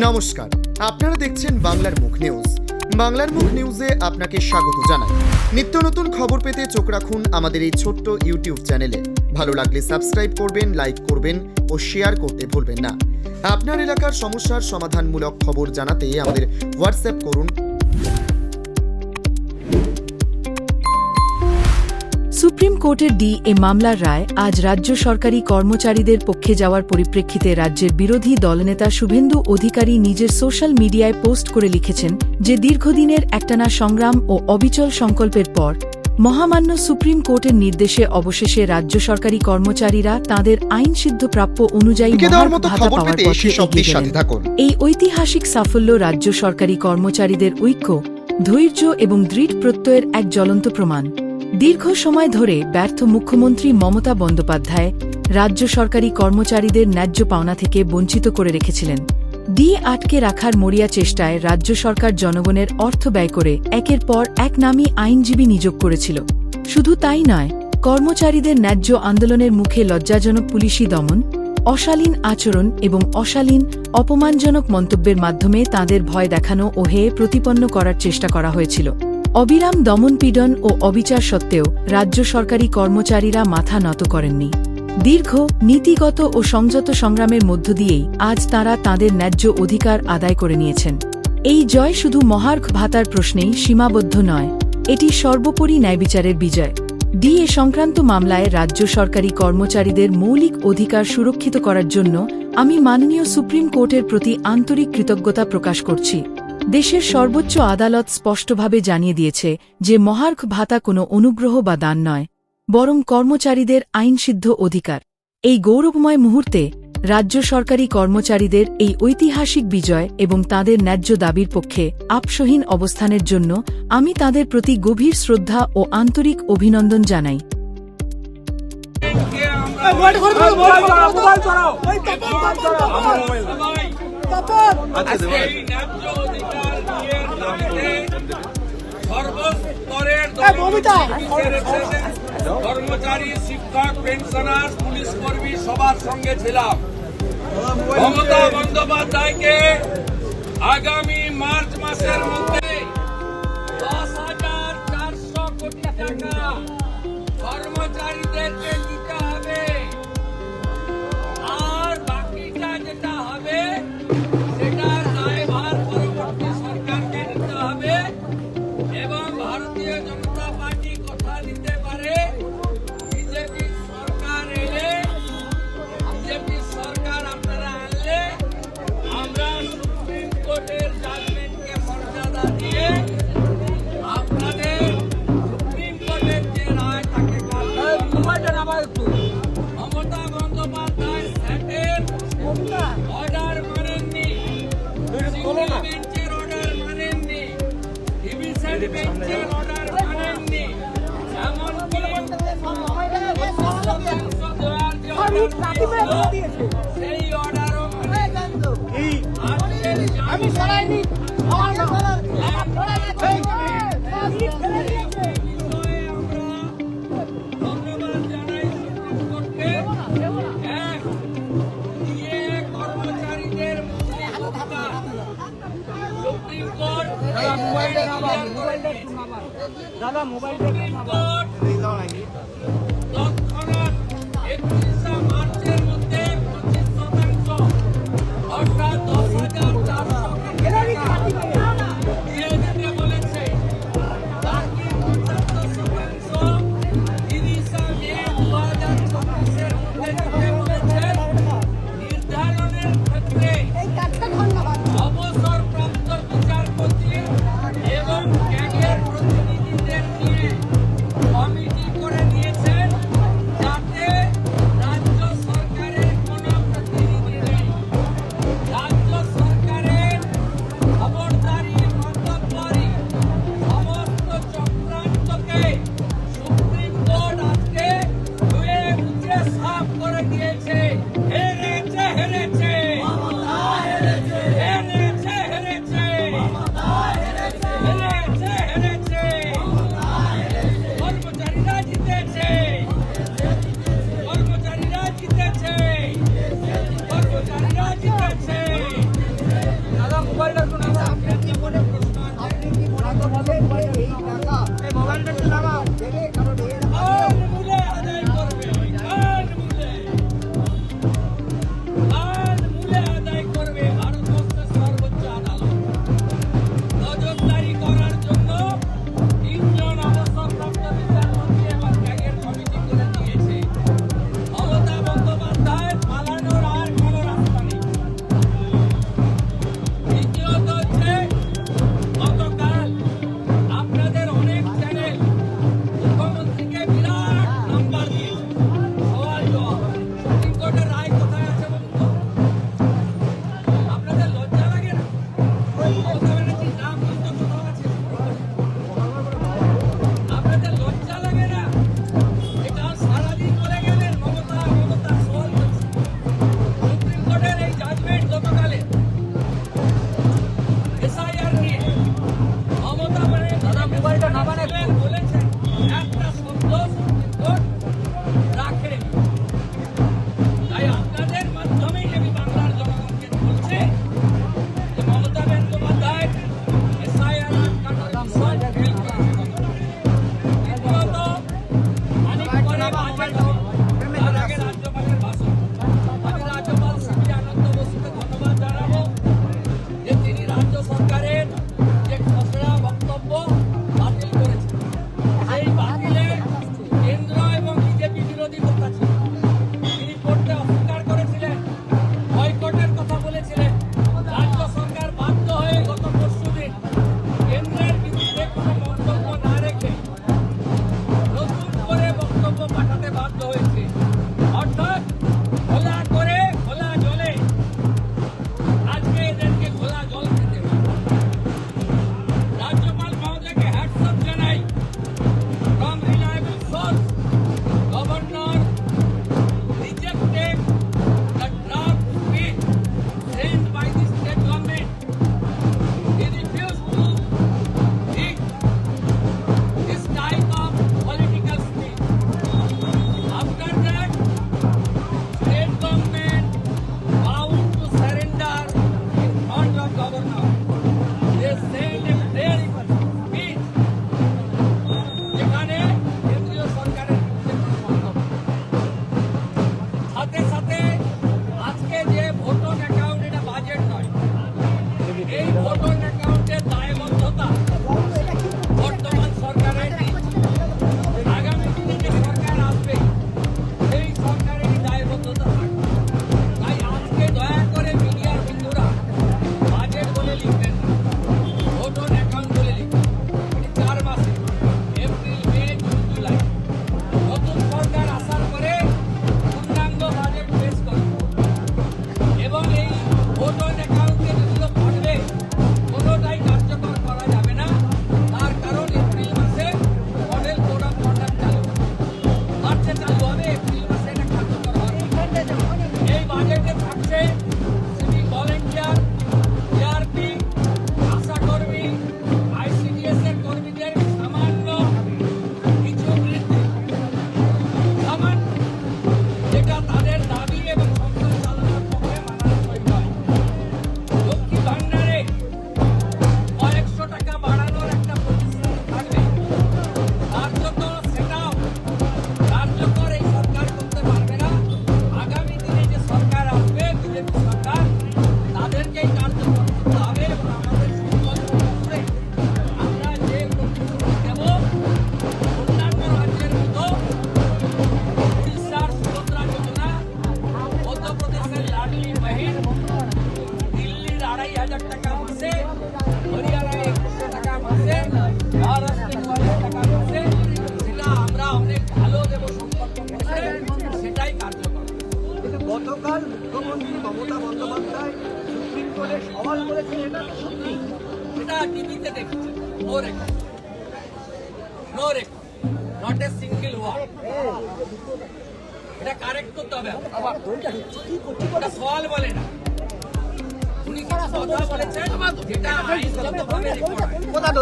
নমস্কার, আপনারা দেখছেন বাংলার মুখ নিউজ। বাংলার মুখ নিউজে আপনাকে স্বাগত জানাই। নিত্য নতুন খবর পেতে চোখ রাখুন আমাদের এই ছোট্ট ইউটিউব চ্যানেলে। ভালো লাগলে সাবস্ক্রাইব করবেন, লাইক করবেন ও শেয়ার করতে ভুলবেন না। আপনার এলাকার সমস্যার সমাধানমূলক খবর জানাতে আমাদের হোয়াটসঅ্যাপ করুন। সুপ্রিম কোর্টের ডিএ মামলার রায় আজ রাজ্য সরকারি কর্মচারীদের পক্ষে যাওয়ার পরিপ্রেক্ষিতে রাজ্যের বিরোধী দলনেতা শুভেন্দু অধিকারী নিজের সোশ্যাল মিডিয়ায় পোস্ট করে লিখেছেন যে দীর্ঘদিনের একটানা সংগ্রাম ও অবিচল সংকল্পের পর মহামান্য সুপ্রিম কোর্টের নির্দেশে অবশেষে রাজ্য সরকারি কর্মচারীরা তাঁদের আইনসিদ্ধ প্রাপ্য অনুযায়ী মহার্ঘ ভাতা পাওয়ার পথে এগিয়ে গেলেন। এই ঐতিহাসিক সাফল্য রাজ্য সরকারি কর্মচারীদের ঐক্য, ধৈর্য এবং দৃঢ় প্রত্যয়ের এক জ্বলন্ত প্রমাণ। দীর্ঘ সময় ধরে ব্যর্থ মুখ্যমন্ত্রী মমতা বন্দ্যোপাধ্যায় রাজ্য সরকারি কর্মচারীদের ন্যায্য পাওনা থেকে বঞ্চিত করে রেখেছিলেন। আটকে রাখার মরিয়া চেষ্টায় রাজ্য সরকার জনগণের অর্থ ব্যয় করে একের পর এক নামী আইনজীবী নিয়োগ করেছিল। শুধু তাই নয়, কর্মচারীদের ন্যায্য আন্দোলনের মুখে লজ্জাজনক পুলিশি দমন, অশালীন আচরণ এবং অশালীন অপমানজনক মন্তব্যের মাধ্যমে তাঁদের ভয় দেখানো ও হেয় প্রতিপন্ন করার চেষ্টা করা হয়েছিল। অবিরাম দমনপীড়ন ও অবিচার সত্ত্বেও রাজ্য সরকারি কর্মচারীরা মাথা নত করেননি। দীর্ঘ নীতিগত ও সংযত সংগ্রামের মধ্য দিয়েই আজ তাঁরা তাঁদের ন্যায্য অধিকার আদায় করে নিয়েছেন। এই জয় শুধু মহার্ঘ ভাতার প্রশ্নেই সীমাবদ্ধ নয়, এটি সর্বোপরি ন্যায়বিচারের বিজয়। ডিএ সংক্রান্ত মামলায় রাজ্য সরকারি কর্মচারীদের মৌলিক অধিকার সুরক্ষিত করার জন্য আমি মাননীয় সুপ্রিম কোর্টের প্রতি আন্তরিক কৃতজ্ঞতা প্রকাশ করছি। দেশের সর্বোচ্চ আদালত স্পষ্টভাবে জানিয়ে দিয়েছে যে মহার্ঘ ভাতা কোনো অনুগ্রহ বা দান নয়, বরং কর্মচারীদের আইনসিদ্ধ অধিকার। এই গৌরবময় মুহূর্তে রাজ্য সরকারি কর্মচারীদের এই ঐতিহাসিক বিজয় এবং তাঁদের ন্যায্য দাবির পক্ষে আপসহীন অবস্থানের জন্য আমি তাঁদের প্রতি গভীর শ্রদ্ধা ও আন্তরিক অভিনন্দন জানাই। কর্মচারী, শিক্ষক, পেনশনার, পুলিশ কর্মী সবার সঙ্গে ছিলাম। মমতা বন্দ্যোপাধ্যায়কে আগামী মার্চ মাসের মধ্যে 10,400 কোটি টাকা কর্মচারীদেরকে দিতে হবে, আর বাকিটা যেটা হবে সেটার দায়ভার পরবর্তী সরকারকে নিতে হবে। এবং ভারতীয় জনতা পার্টি কথা দিতে পারে, বিজেপি সরকার এলে, বিজেপি সরকার আপনারা আনলে আমরা সুপ্রিম কোর্টের জাজমেন্টকে মর্যাদা দিয়ে আপনাদের সুপ্রিম কোর্টের যে রায় তাকে মমতা বন্দ্যোপাধ্যায় স্যাটের অর্ডার মানেননি, সিঙ্গেল বেঞ্চের অর্ডার মানেননি, ডিভিশন বেঞ্চের অর্ডার মানেননি, এমনকি 25% দেওয়ার যে অর্ডার দিয়েছিল সেই অর্ডারও মানেননি। আমি সরাইনি কর্মচারীদের সুপ্রিম কোর্ট তৎক্ষণাৎ 31 মার্চের মধ্যে 25% অর্থাৎ 10,400 দিয়ে দিতে বলেছে। বাকি 75% 30 মে 2024-এর মধ্যে দিতে বলেছে। নির্ধারণের ক্ষেত্রে অবসরপ্রাপ্ত বিচারপতি এবং ক্যাগের প্রতিনিধিদের নিয়ে কমিটি করে নিয়েছেন। মোবাইলটা শুনে আপনি কি মনে প্রশ্ন আছে এই মোবাইলটা একটু লাগাও আর মূলে আদায় করবে আর মূলে আদায় করবে ভারতবর্ষের সর্বোচ্চ আদালত নজরদারি করার জন্য 3 জন অবসরপ্রাপ্ত বিচারপতি এবং ক্যাগের কমিটি করে দিয়েছে। মমতা বন্দ্যোপাধ্যায় পালানোর আর কোনো রাস্তা নেই। দ্বিতীয়ত হচ্ছে গতকাল আপনাদের অনেক চ্যানেল মুখ্যমন্ত্রীকে বিরাট নাম্বার দিয়েছে, সওয়াল জবাব। সুপ্রিম কোর্টের রায় কোথায় আছে বলুন তো? আপনাদের লজ্জা লাগে না? মমতা ব্যানার্জির নাম বলতে কোথাও আছে? আপনাদের লজ্জা লাগে না? এটা সারাদিন বলে গেলেন মমতা সওয়াল করছে। সুপ্রিম কোর্টের এই জাজমেন্ট গতকালে এসআইআর নিয়ে মমতা ব্যানার্জি বলেছেন একটা শব্দ সুপ্রিম কোর্ট রাখেন। তাই আপনাদের মাধ্যমেই আমি বাংলার জনগণকে বলছি যে মমতা বন্দ্যোপাধ্যায় এসআইআর আটকানোর বিষয় ফেল করেছে। দ্বিতীয়ত অনেক পরে বাজেট তার আগে রাজ্যপালের ভাষণ। আমি রাজ্যপাল শ্রী আনন্দ বসুকে ধন্যবাদ জানাবো যে তিনি রাজ্য সরকারের যে খসড়া বক্তব্য বাতিল করেছেন। সেই বাতিলে কেন্দ্র এবং বিজেপি বিরোধী কথা ছিল। তিনি করতে অস্বীকার করেছিলেন, বয়কটের কথা বলেছিলেন। রাজ্য সরকার বাধ্য হয়ে গত পরশুদিন কেন্দ্রের বিরুদ্ধে কোনো মন্তব্য না রেখে নতুন করে বক্তব্য পাঠাতে বাধ্য হয়েছে। অর্থাৎ খোলা করে খোলা জলে আজকে এদেরকে খোলা জল খেতে হবে। রাজ্যপাল মহোদয়কে হ্যাটস অফ জানাই। From reliable source, governor rejected the draft speech sent by the state government. He refused to read this type of political speech. After that, state government vowed to surrender in front of governor. They sent a very speech যেখানে কেন্দ্রীয় সরকারের বিরুদ্ধে কোনো মন্তব্য। সাথে সাথে আজকে যে ভোট অন অ্যাকাউন্ট, এটা বাজেট নয়, এই ভোট অন অ্যাকাউন্টের দায়বদ্ধতা বর্তমান সরকারের নেই। আগামী দিনে যে সরকার আসবে সেই সরকারেরই দায়বদ্ধতা থাকবে। তাই আজকে দয়া করে মিডিয়ার বন্ধুরা বাজেট বলে লিখবেন না, ভোট অন অ্যাকাউন্ট বলে লিখবেন। এটি 4 মাসে, এপ্রিল, মে, জুন, জুলাই। নতুন সরকার আসার পরে পূর্ণাঙ্গ বাজেট পেশ করবে এবং এই ভোট অন অ্যাকাউন্টে যেগুলো থাকবে কোনোটাই কার্যকর করা যাবে না। তার কারণ এপ্রিল মাসে মডেল কোড অফ কন্ডাক্ট চালু হবে। মার্চে চালু হবে, এপ্রিল মাসে এটা কার্যকর হবে। এই বাজেটে থাকছে সিভিক ভলেন্টিয়ার, জিআরপি, আশাকর্মী, আইসিডিএস এর কর্মীদের সামান্য কিছু বৃদ্ধি, সামান্য, যেটা তাদের দাবি এবং সংসার চালানোর পক্ষে মানানসই নয়। লক্ষ্মী ভান্ডারে কয়েকশো টাকা বাড়ানোর একটা প্রতিশ্রুতি থাকবে, কার্যকর সেটাও কার্যকর এই সরকার করতে পারবে না। আগামী দিনে যে সরকার আসবে, বিজেপি সরকার, তাদেরকেই কার্যকর করতে হবে এবং আমাদের সংকল্প করে আমরা যে প্রতিশ্রুতি দেব অন্যান্য রাজ্যের মতো উড়িষ্যার সুভদ্রা যোজনা, মধ্যপ্রদেশের লাডলি বহিন, দিল্লির 2,500 টাকা মাসে, হরিয়ানায় 2100 টাকা মাসে, মহারাষ্ট্রে 2000 টাকা মাসে, সেটা আমরা অনেক ভালো দেব সংকল্প করে, সেটাই কার্যকর। গতকাল মুখ্যমন্ত্রী মমতা বন্দ্যোপাধ্যায় সুপ্রিম কোর্টে সওয়াল করেছেন, এটা তো সত্যি। এটা টিভিতে দেখেছেন, no record, not a single word. এটা কারেক্ট করতে হবে। এটা সওয়াল বলে না, উনি কিছু কথা বলেছেন যেটা আইনগতভাবে রেকর্ড হয়।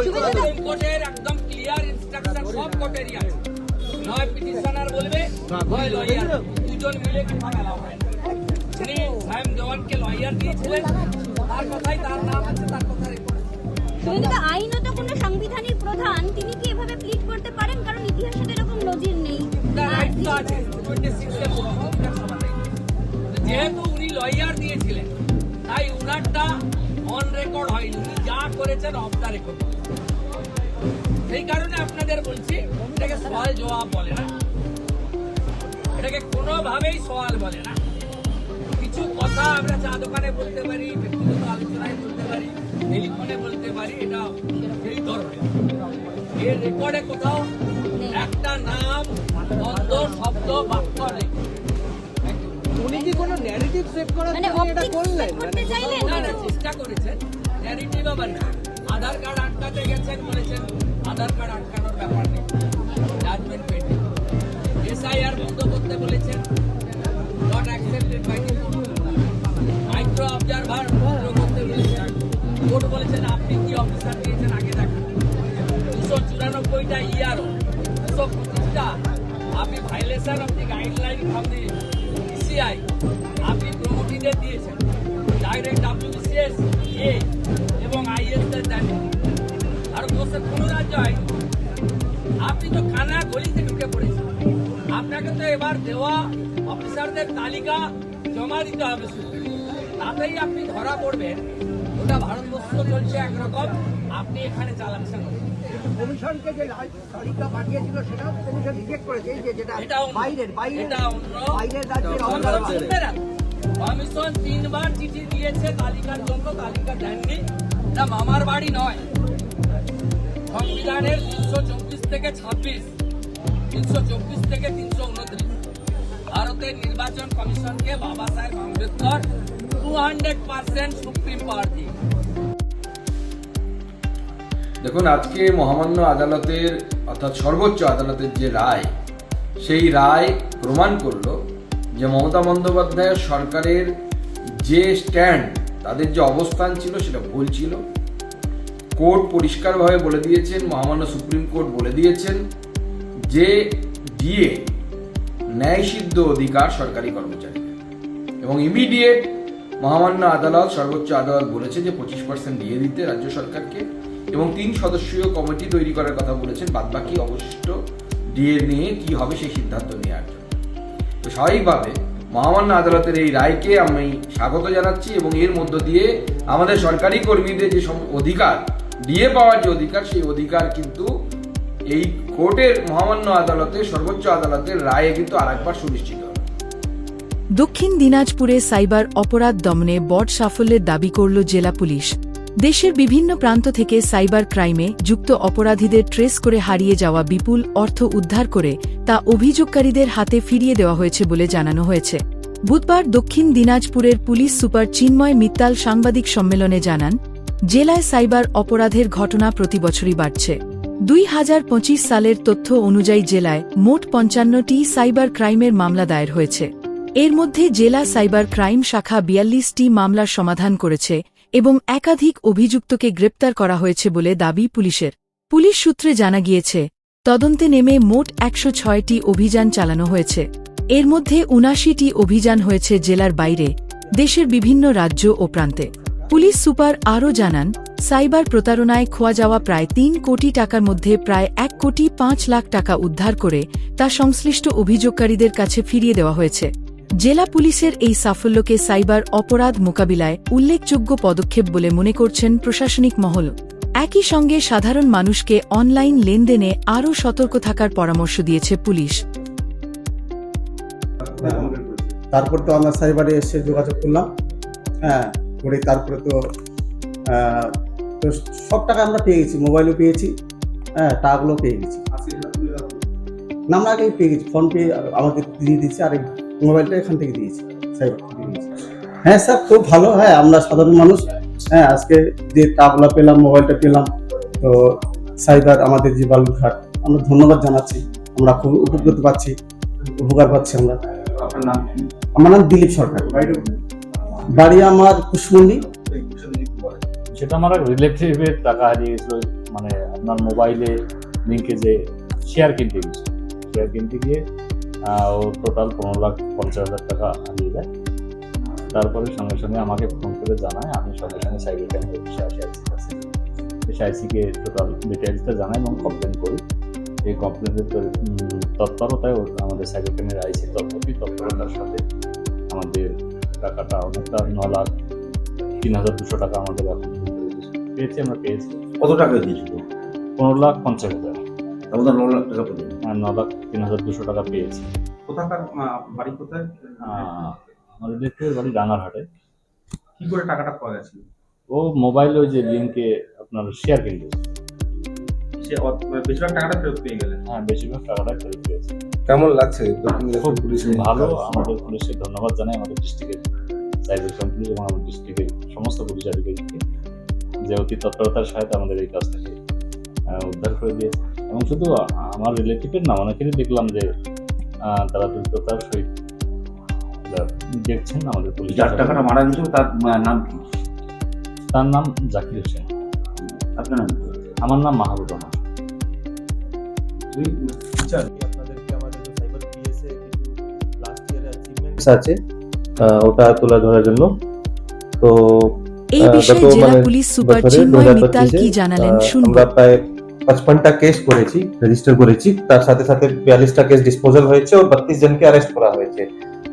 সুপ্রিম কোর্টের একদম ক্লিয়ার ইনস্ট্রাকশন সব কোর্টেরই আছে। নয় পিটিশনার বলবে, নয় লয়ার, দুজন মিলে কথা বলা হয়। তিনি সায়েম দেওয়ানকে লয়ার দিয়েছিলেন, তার কথাই তার নাম আছে, কিন্তু আইনত কোনো সাংবিধানিক প্রধান তিনি কি এভাবে প্লিট করতে পারেন? কারণ ইতিহাসে তো এরকম নজির নেই। যেহেতু উনি লয়ার দিয়েছিলেন তাই উনারটা অন রেকর্ড হয়নি, উনি যা করেছেন অফ দ্য রেকর্ড। সেই কারণে আপনাদের বলছি এটাকে সওয়াল জবাব বলে না, এটাকে কোনোভাবেই সওয়াল বলে না। কিছু কথা আমরা চা দোকানে বলতে পারি, ব্যক্তিগত আলোচনায় বলতে পারি, টেলিফোনে বলতে পারি, এটা এই ধরনের। এর রেকর্ডে কোথাও একটা নাম, দ্বন্দ্ব, শব্দ, বাক্য নেই। উনি কি কোনো ন্যারেটিভ সেট করার মানে জন্য এটা optics করলেন? set করতে চাইলেন? না না, চেষ্টা করেছেন ন্যারেটিভ আবার না। আধার কার্ড আটকাতে গেছেন, বলেছেন আধার কার্ড আটকানোর ব্যাপার নেই, জাজমেন্ট পেন্ডিং। এসআইআর বন্ধ করতে বলেছেন, not accepted by the court. Micro observer বন্ধ করতে বলেছেন, কোর্ট বলেছেন আপনি কি অফিসার দিয়েছেন আগে দেখান। 294টা ইআরও, 225টা আপনি violation of the guideline from the ECI আপনি প্রমোটিংয়ে দিয়েছেন। ডাইরেক্ট WBCS এ এবং IS দের দেননি। ভারতবর্ষের কোনো রাজ্য হয়নি। আপনি তো খানা গলিতে ঢুকে পড়েছেন। আপনাকে তো এবার দেওয়া অফিসারদের তালিকা জমা দিতে হবে শুধু, তাতেই আপনি ধরা পড়বেন। ওটা ভারতবর্ষ চলছে একরকম, আপনি এখানে চালাচ্ছেন। কমিশনকে যে তালিকা পাঠিয়েছিল সেটা কমিশন রিজেক্ট করেছে, এই যে যেটা এটা অন্য। বাইরের এটা অন্য। বাইরের রাজ্যের কমিশন 3 বার চিঠি দিয়েছে তালিকার জন্য, তালিকা দেননি। এটা মামার বাড়ি নয়। সংবিধানের 324 থেকে 26, 324 থেকে 329 ভারতের নির্বাচন কমিশনকে বাবা সাহেব আম্বেদকর 200% সুপ্রিম পাওয়ার দিয়ে। দেখুন, আজকে মহামান্য আদালতের অর্থাৎ সর্বোচ্চ আদালতের যে রায়, সেই রায় প্রমাণ করলো যে মমতা বন্দ্যোপাধ্যায়ের সরকারের যে স্ট্যান্ড, তাদের যে অবস্থান ছিল সেটা ভুল ছিল। কোর্ট পরিষ্কারভাবে বলে দিয়েছেন, মহামান্য সুপ্রিম কোর্ট বলে দিয়েছেন যে ডিএ ন্যায়সিদ্ধ অধিকার সরকারি কর্মচারীদের, এবং ইমিডিয়েট মহামান্য আদালত, সর্বোচ্চ আদালত বলেছে যে 25% ডিএ দিতে রাজ্য সরকারকে, এবং 3 সদস্যীয় কমিটি তৈরি করার কথা বলেছেন বাদবাকি অবশিষ্ট ডিএ নিয়ে কি হবে সেই সিদ্ধান্ত নেওয়ার জন্য। তো স্বাভাবিকভাবে মহামান্য আদালতের এই রায়কে আমি স্বাগত জানাচ্ছি, এবং এর মধ্য দিয়ে আমাদের সরকারি কর্মীদের যে অধিকার, ডিএ পাওয়ার যে অধিকার, সেই অধিকার কিন্তু এই কোর্টের মহামান্য আদালতের, সর্বোচ্চ আদালতের রায়ে কিন্তু আরেকবার সুনিশ্চিত হবে। দক্ষিণ দিনাজপুরে সাইবার অপরাধ দমনে বড় সাফল্যের দাবি করল জেলা পুলিশ। দেশের বিভিন্ন প্রান্ত থেকে সাইবার ক্রাইমে যুক্ত অপরাধীদের ট্রেস করে হারিয়ে যাওয়া বিপুল অর্থ উদ্ধার করে তা অভিযোগকারীদের হাতে ফিরিয়ে দেওয়া হয়েছে বলে জানানো হয়েছে। বুধবার দক্ষিণ দিনাজপুরের পুলিশ সুপার চিন্ময় মিত্তাল সাংবাদিক সম্মেলনে জানান, জেলায় সাইবার অপরাধের ঘটনা প্রতি বছরই বাড়ছে। 2025 সালের তথ্য অনুযায়ী জেলায় মোট 55টি সাইবার ক্রাইমের মামলা দায়ের হয়েছে। এর মধ্যে জেলা সাইবার ক্রাইম শাখা 42টি মামলার সমাধান করেছে এবং একাধিক অভিযুক্তকে গ্রেপ্তার করা হয়েছে বলে দাবি পুলিশের। পুলিশ সূত্রে জানা গিয়েছে, তদন্তে নেমে মোট 106টি অভিযান চালানো হয়েছে। এর মধ্যে 79টি অভিযান হয়েছে জেলার বাইরে, দেশের বিভিন্ন রাজ্য ও প্রান্তে। পুলিশ সুপার আরও জানান, সাইবার প্রতারণায় খোয়া যাওয়া প্রায় 3 কোটি টাকার মধ্যে প্রায় 1 কোটি 5 লাখ টাকা উদ্ধার করে তা সংশ্লিষ্ট অভিযোগকারীদের কাছে ফিরিয়ে দেওয়া হয়েছে। জেলা পুলিশের এই সাফল্যকে সাইবার অপরাধ মোকাবিলায় উল্লেখযোগ্য পদক্ষেপ বলে মনে করছেন প্রশাসনিক মহল। একই সঙ্গে সাধারণ মানুষকে অনলাইন লেনদেনে আরও সতর্ক থাকার পরামর্শ দিয়েছে পুলিশ। তারপর তো আমরা সাইবারে এসে যোগাযোগ করলাম, করে তারপরে তো সব টাকা আমরা পেয়ে গেছি, মোবাইলও পেয়েছি, টাকাগুলো পেয়ে গেছি। না, আমরা আগেই পেয়ে গেছি, ফোন পে আমাদের দিয়ে দিয়েছি, আর এই মোবাইলটা এখান থেকে দিয়েছি, সাইবার থেকে দিয়েছি। হ্যাঁ স্যার, খুব ভালো। আমরা সাধারণ মানুষ, আজকে যে টাকাগুলো পেলাম, মোবাইলটা পেলাম, তো সাইবার আমাদের যে বালুরঘাট, আমরা ধন্যবাদ জানাচ্ছি। আমরা খুব উপকৃত পাচ্ছি, উপকার পাচ্ছি আমরা। আমার নাম দিলীপ সরকার, বাড়ি আমার কুশমন্ডি। সেটা আমার রিলেটিভের টাকা হারিয়ে গেছিল, মানে আপনার মোবাইলে লিঙ্কে যে শেয়ার কিনতে গেছিল, শেয়ার কিনতে গিয়ে ও টোটাল 15,50,000 টাকা হারিয়ে যায়। তারপরে সঙ্গে সঙ্গে আমাকে ফোন করে জানায়, আমি সঙ্গে সঙ্গে সাইবার ক্রাইম অফিসে আসি। এসআইসিকে টোটাল ডিটেলসটা জানাই এবং কমপ্লেন করি। এই কমপ্লেনের তৎপরতায় আমাদের সাইবার ক্রাইমের আইসি তৎপরতার সাথে আমাদের টাকাটা অনেকটা 9,03,200 টাকা আমাদের এখন পেয়েছি। কত টাকা দিয়েছিল? 15,50,000। আমাদের 9 লাখ টাকা পেলেন। 9,03,200 টাকা পেয়েছি। কোথাকার বাড়ি কোথায়? আমাদের রিলেটিভের বাড়ি রানারহাটে। কি করে টাকাটা পাওয়া গেছিল? ও মোবাইলে ওই যে লিঙ্কে আপনার শেয়ার কিনতে, সে বেশিরভাগ টাকাটা ফেরত পেয়ে গেলেন। হ্যাঁ বেশিরভাগ টাকাটাই ফেরত পেয়েছে। কেমন লাগছে খুব ভালো। আমাদের পুলিশকে ধন্যবাদ জানাই, আমাদের ডিস্ট্রিক্টের সাইবার ক্রাইম পুলিশ এবং আমাদের ডিস্ট্রিক্টের সমস্ত পুলিশ আধিকারিককে, যে অতি তৎপরতার সাথে আমাদের এই কাজটাকে উদ্ধার করে দিয়েছে। এবং শুধু আমার রিলেটিভের না, অনেকেরই দেখলাম যে তারা দ্রুততার সহিত দেখছেন আমাদের পুলিশ। যার টাকাটা মারা গেছিল তার নাম কি? তার নাম জাকির হোসেন। আপনার নাম কি? আমার নাম মাহবুব রহমান। আপনাদেরকে আমাদের সাইবার পিএসএ কিছু লাস্ট ইয়ারের অ্যাচিভমেন্টস আছে, ওটা তুলে ধরার জন্য। তো এই বিষয়ে গত জেলা মানে পুলিশ সুপার বছরে চিন্ময় 2025 মিত্তাল কি জানালেন শুনব। আমরা প্রায় 55টা কেস করেছি, রেজিস্টার করেছি। তার সাথে সাথে 42টা কেস ডিসপোজাল হয়েছে ও 32 জনকে অ্যারেস্ট করা হয়েছে,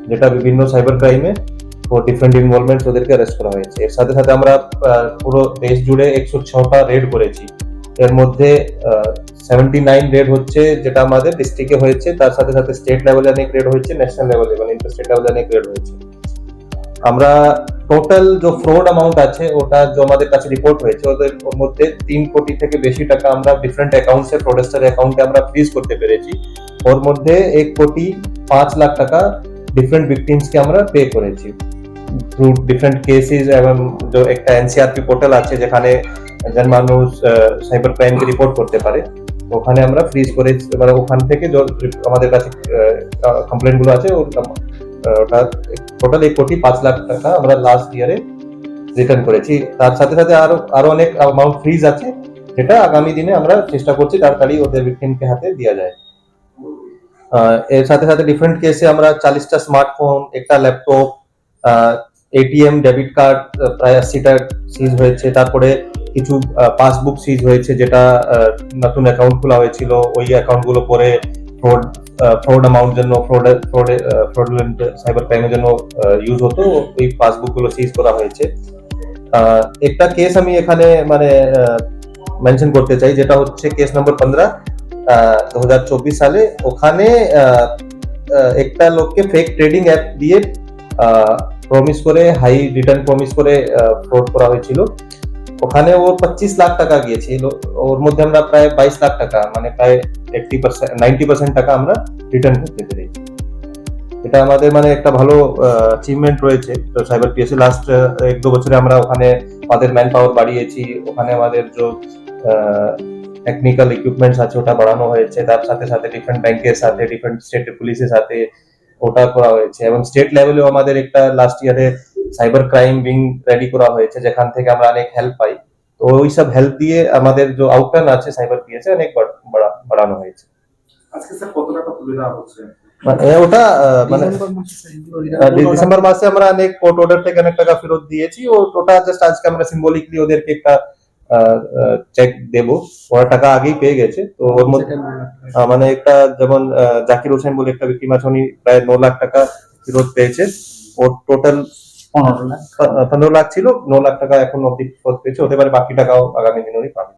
যেটা বিভিন্ন সাইবার ক্রাইমে ও ডিফারেন্ট ইনভলভমেন্ট ওদেরকে অ্যারেস্ট করা হয়েছে। এর সাথে সাথে আমরা পুরো দেশ জুড়ে 106টা রেড করেছি। এর মধ্যে 79 রেড হচ্ছে যেটা আমাদের ডিস্ট্রিক্টে হয়েছে, তার সাথে সাথে স্টেট লেভেলে অনেক রেড হয়েছে, ন্যাশনাল লেভেলে মানে ইন্টারস্টেট লেভেলে অনেক রেড হয়েছে। আমরা টোটাল যে ফ্রড অ্যামাউন্ট আছে ওটা যে আমাদের কাছে রিপোর্ট হয়েছে ওর মধ্যে 3 কোটি থেকে বেশি টাকা আমরা ডিফারেন্ট অ্যাকাউন্টসে ফ্রডস্টার অ্যাকাউন্টে আমরা ফ্রিজ করতে পেরেছি। ওর মধ্যে 1,05,00,000 টাকা ডিফারেন্ট ভিকটিমসকে আমরা পে করেছি থ্রু ডিফারেন্ট কেসেস। এবং যে একটা এনসিআরপি পোর্টাল আছে যেখানে একজন মানুষ সাইবার ক্রাইমকে রিপোর্ট করতে পারে, ওখানে আমরা ফ্রিজ করেছি। এবার ওখান থেকে আমাদের কাছে কমপ্লেন গুলো আছে ওটা টোটাল 1,05,00,000 টাকা আমরা লাস্ট ইয়ারে রিটার্ন করেছি। তার সাথে সাথে আরো অনেক অ্যামাউন্ট ফ্রিজ আছে, যেটা আগামী দিনে আমরা চেষ্টা করছি তাড়াতাড়ি ওদের ভিকটিমকে হাতে দেওয়া যায়। এর সাথে সাথে ডিফারেন্ট কেসে আমরা 40টা স্মার্টফোন, একটা ল্যাপটপ, এটিএম, ডেবিট কার্ড প্রায় 80টা সিজ হয়েছে। তারপরে কিছু পাসবুক সিজ হয়েছে, যেটা নতুন অ্যাকাউন্ট খোলা হয়েছিল, ওই অ্যাকাউন্ট গুলো পরে ফ্রড অ্যামাউন্ট জন্য ফ্রডুলেন্ট সাইবার ক্রাইমের জন্য ইউজ হতো, ওই পাসবুক গুলো সিজ করা হয়েছে। একটা কেস আমি এখানে মানে মেনশন করতে চাই, যেটা হচ্ছে কেস নম্বর 15 2024 সালে। ওখানে একটা লোককে ফেক ট্রেডিং অ্যাপ দিয়ে প্রমিস করে হাই রিটার্ন প্রমিস করে ফ্রড করা হয়েছিল। ওখানে ওর 25 লাখ টাকা গিয়েছিল, ওর মধ্যে আমরা প্রায় 22 লাখ টাকা মানে প্রায় 90% টাকা আমরা রিটার্ন করতে পেরেছি। এটা আমাদের মানে একটা ভালো অ্যাচিভমেন্ট রয়েছে তো সাইবার পিএসএ। লাস্ট 1-2 বছরে আমরা ওখানে আমাদের ম্যান পাওয়ার বাড়িয়েছি, ওখানে আমাদের যে টেকনিক্যাল ইকুইপমেন্টস আছে ওটা বাড়ানো হয়েছে। তার সাথে সাথে ডিফারেন্ট ব্যাংকের সাথে, ডিফারেন্ট স্টেট পুলিশের সাথে ওটা করা হয়েছে। এবং স্টেট লেভেলেও আমাদের একটা লাস্ট ইয়ারে সাইবার ক্রাইম উইং রেডি করা হয়েছে, যেখান থেকে আমরা অনেক হেল্প পাই। তো ওই সব হেল্প দিয়ে আমাদের যে আউটকাম আছে সাইবার পিএসএ অনেক বাড়ানো হয়েছে। আজকে স্যার কত টাকা তুলে দেওয়া হচ্ছে? মানে ওটা মানে ডিসেম্বর মাসে আমরা অনেক কোর্ট অর্ডার থেকে অনেক টাকা ফেরত দিয়েছি। ওটা জাস্ট আজকে আমরা সিম্বলিকলি ওদেরকে একটা চেক দেব, ওরা টাকা আগেই পেয়ে গেছে। তো ওর মধ্যে মানে একটা যেমন জাকির হোসেন বলে একটা ভিকটিম আছে, উনি প্রায় 9 লাখ টাকা ফেরত পেয়েছে। ওর টোটাল 15 লাখ ছিল, 9 লাখ টাকা এখন অবধি ফেরত পেয়েছে, হতে পারে বাকি টাকাও আগামী দিনে উনি পাবেন।